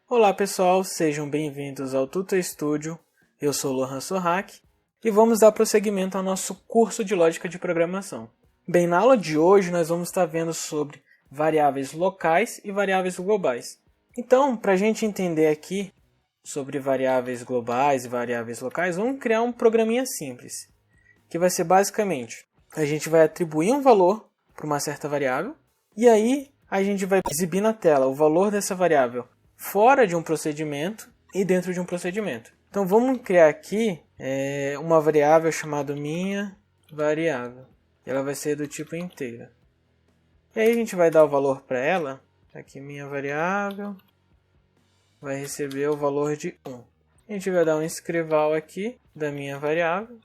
Olá pessoal, sejam bem-vindos ao Tutor Studio. Eu sou Lohan Sorrak e vamos dar prosseguimento ao nosso curso de Lógica de Programação. Bem, na aula de hoje nós vamos estar vendo sobre variáveis locais e variáveis globais. Então, para a gente entender aqui sobre variáveis globais e variáveis locais, vamos criar um programinha simples, que vai ser basicamente, a gente vai atribuir um valor para uma certa variável, e aí a gente vai exibir na tela o valor dessa variável fora de um procedimento e dentro de um procedimento. Então vamos criar aqui uma variável chamada minha variável. Ela vai ser do tipo inteira. E aí a gente vai dar o valor para ela. Aqui minha variável vai receber o valor de 1. A gente vai dar um escrival aqui da minha variável.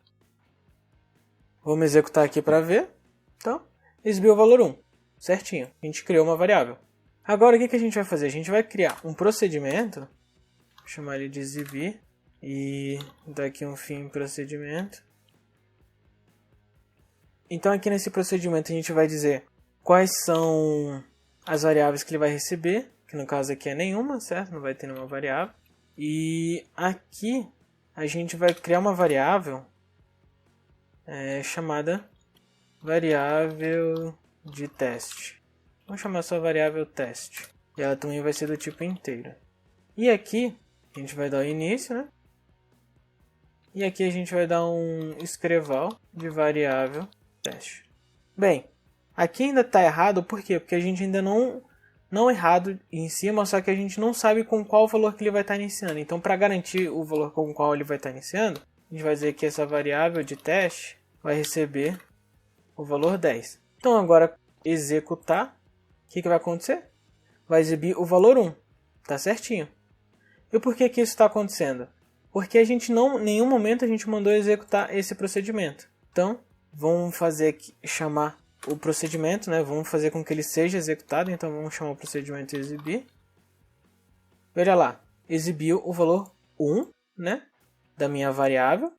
Vamos executar aqui para ver. Então, exibiu o valor 1. Certinho. A gente criou uma variável. Agora, o que a gente vai fazer? A gente vai criar um procedimento, vou chamar ele de exibir, e daqui um fim procedimento. Então, aqui nesse procedimento, a gente vai dizer quais são as variáveis que ele vai receber, que no caso aqui é nenhuma, certo? Não vai ter nenhuma variável. E aqui, a gente vai criar uma variável chamada variável de teste. Vamos chamar essa variável teste. E ela também vai ser do tipo inteiro. E aqui, a gente vai dar o início, né? E aqui a gente vai dar um escreval de variável teste. Bem, aqui ainda está errado, por quê? Porque a gente ainda não errado em cima, só que a gente não sabe com qual valor que ele vai estar iniciando. Então, para garantir o valor com qual ele vai estar iniciando, a gente vai dizer que essa variável de teste vai receber o valor 10. Então, agora, executar. O que vai acontecer? Vai exibir o valor 1. Tá certinho. E por que isso está acontecendo? Porque a gente em nenhum momento a gente mandou executar esse procedimento. Então, vamos fazer aqui, chamar o procedimento, né? Vamos fazer com que ele seja executado. Então, vamos chamar o procedimento exibir. Veja lá, exibiu o valor 1, né? Da minha variável.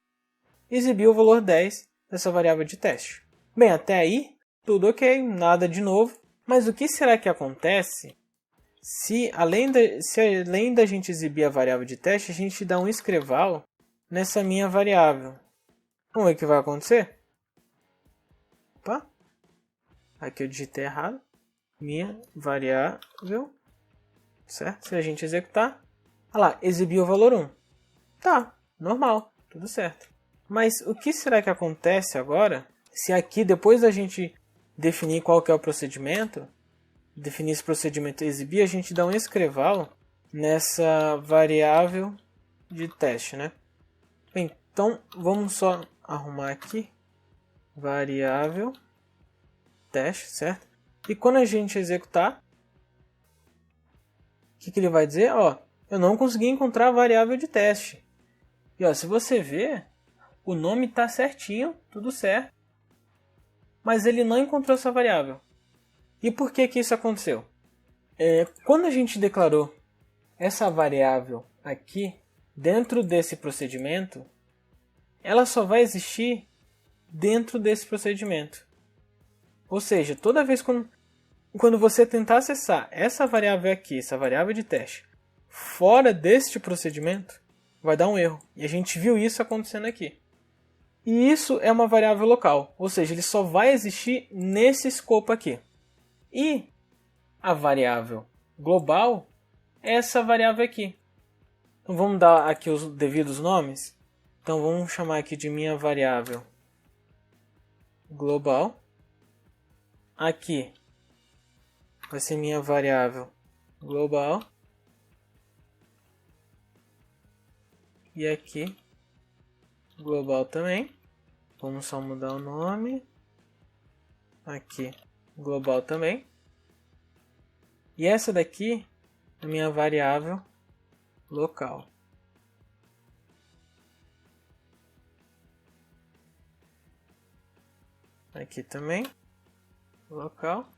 Exibiu o valor 10 dessa variável de teste. Bem, até aí, tudo ok, nada de novo. Mas o que será que acontece se além da gente exibir a variável de teste, a gente dá um escreval nessa minha variável? Vamos ver o que vai acontecer? Opa! Aqui eu digitei errado. Minha variável. Certo? Se a gente executar. Olha lá, exibiu o valor 1. Tá, normal, tudo certo. Mas o que será que acontece agora se aqui, depois da gente definir qual que é o procedimento, definir esse procedimento e exibir, a gente dá um escreval nessa variável de teste, né? Bem, então, vamos só arrumar aqui, variável teste, certo? E quando a gente executar, o que ele vai dizer? Ó, eu não consegui encontrar a variável de teste. E ó, se você ver, o nome está certinho, tudo certo. Mas ele não encontrou essa variável. E por que isso aconteceu? Quando a gente declarou essa variável aqui, dentro desse procedimento, ela só vai existir dentro desse procedimento. Ou seja, toda vez quando você tentar acessar essa variável aqui, essa variável de teste, fora deste procedimento, vai dar um erro. E a gente viu isso acontecendo aqui. E isso é uma variável local, ou seja, ele só vai existir nesse escopo aqui. E a variável global é essa variável aqui. Então vamos dar aqui os devidos nomes. Então vamos chamar aqui de minha variável global. Aqui vai ser minha variável global. E aqui global também. Vamos só mudar o nome. Aqui, global também. E essa daqui é a minha variável local. Aqui também, local.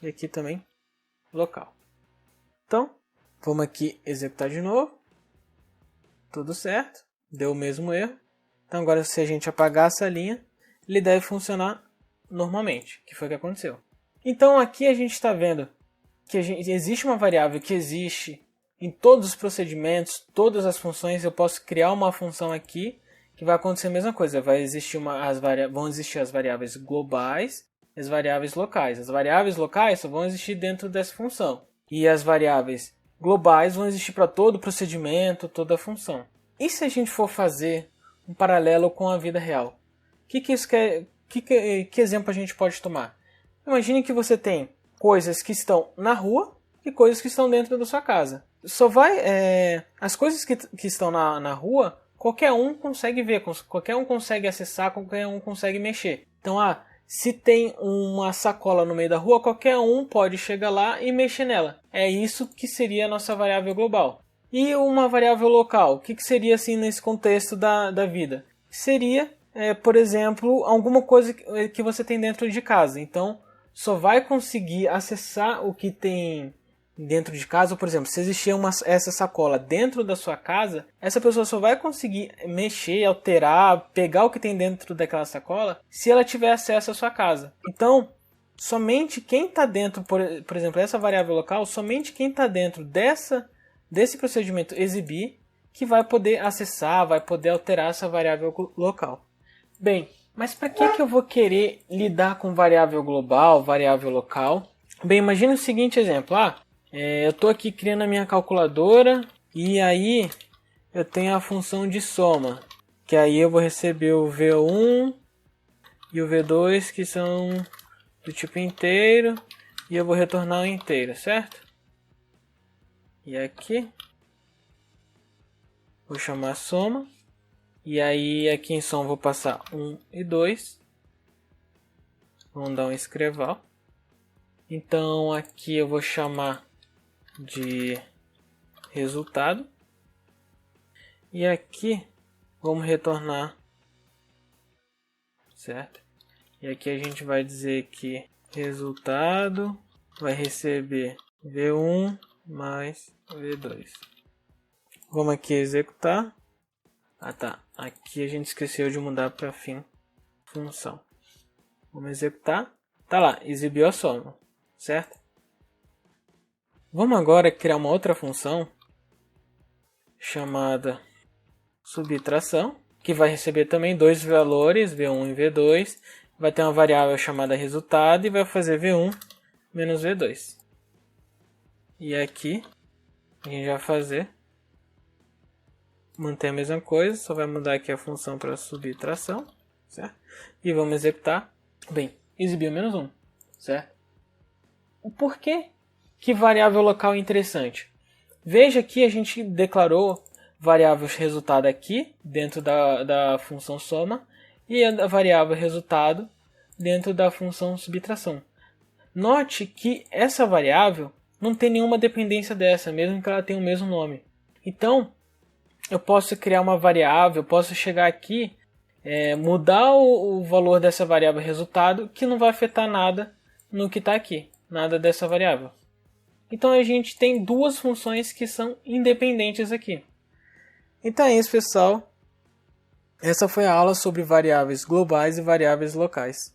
E aqui também, local. Então, vamos aqui executar de novo. Tudo certo. Deu o mesmo erro. Então agora se a gente apagar essa linha, ele deve funcionar normalmente, que foi o que aconteceu. Então aqui a gente está vendo que existe uma variável que existe em todos os procedimentos, todas as funções, eu posso criar uma função aqui que vai acontecer a mesma coisa. Vão existir as variáveis globais e as variáveis locais. As variáveis locais só vão existir dentro dessa função. E as variáveis globais vão existir para todo o procedimento, toda a função. E se a gente for fazer um paralelo com a vida real? Que exemplo a gente pode tomar? Imagine que você tem coisas que estão na rua e coisas que estão dentro da sua casa. As coisas que estão na rua, qualquer um consegue ver, qualquer um consegue acessar, qualquer um consegue mexer. Então, se tem uma sacola no meio da rua, qualquer um pode chegar lá e mexer nela. É isso que seria a nossa variável global. E uma variável local, o que seria assim nesse contexto da vida? Seria, por exemplo, alguma coisa que você tem dentro de casa. Então, só vai conseguir acessar o que tem dentro de casa. Por exemplo, se existir essa sacola dentro da sua casa, essa pessoa só vai conseguir mexer, alterar, pegar o que tem dentro daquela sacola se ela tiver acesso à sua casa. Então, somente quem está dentro, por exemplo, essa variável local, somente quem está dentro desse procedimento exibir que vai poder acessar, vai poder alterar essa variável local. Bem, mas para que eu vou querer lidar com variável global, variável local? Bem, imagine o seguinte exemplo. Eu estou aqui criando a minha calculadora e aí eu tenho a função de soma, que aí eu vou receber o V1 e o V2 que são do tipo inteiro e eu vou retornar um inteiro, certo? E aqui vou chamar soma e aí aqui em soma vou passar 1 e 2. Vamos dar um escreval. Então aqui eu vou chamar de resultado e aqui vamos retornar, certo? E aqui a gente vai dizer que resultado vai receber V1 mais V2. Vamos aqui executar. Aqui a gente esqueceu de mudar para fim função. Vamos executar. Tá lá, exibiu a soma, certo? Vamos agora criar uma outra função chamada subtração, que vai receber também dois valores, V1 e V2. Vai ter uma variável chamada resultado e vai fazer V1 menos V2. E aqui a gente vai fazer, manter a mesma coisa, só vai mudar aqui a função para subtração, certo? E vamos executar. Bem, exibiu menos 1, certo? O porquê que variável local é interessante? Veja que a gente declarou variável resultado aqui dentro da função soma e a variável resultado dentro da função subtração. Note que essa variável não tem nenhuma dependência dessa, mesmo que ela tenha o mesmo nome. Então, eu posso criar uma variável, eu posso chegar aqui, mudar o valor dessa variável resultado, que não vai afetar nada no que está aqui, nada dessa variável. Então a gente tem duas funções que são independentes aqui. Então é isso, pessoal. Essa foi a aula sobre variáveis globais e variáveis locais.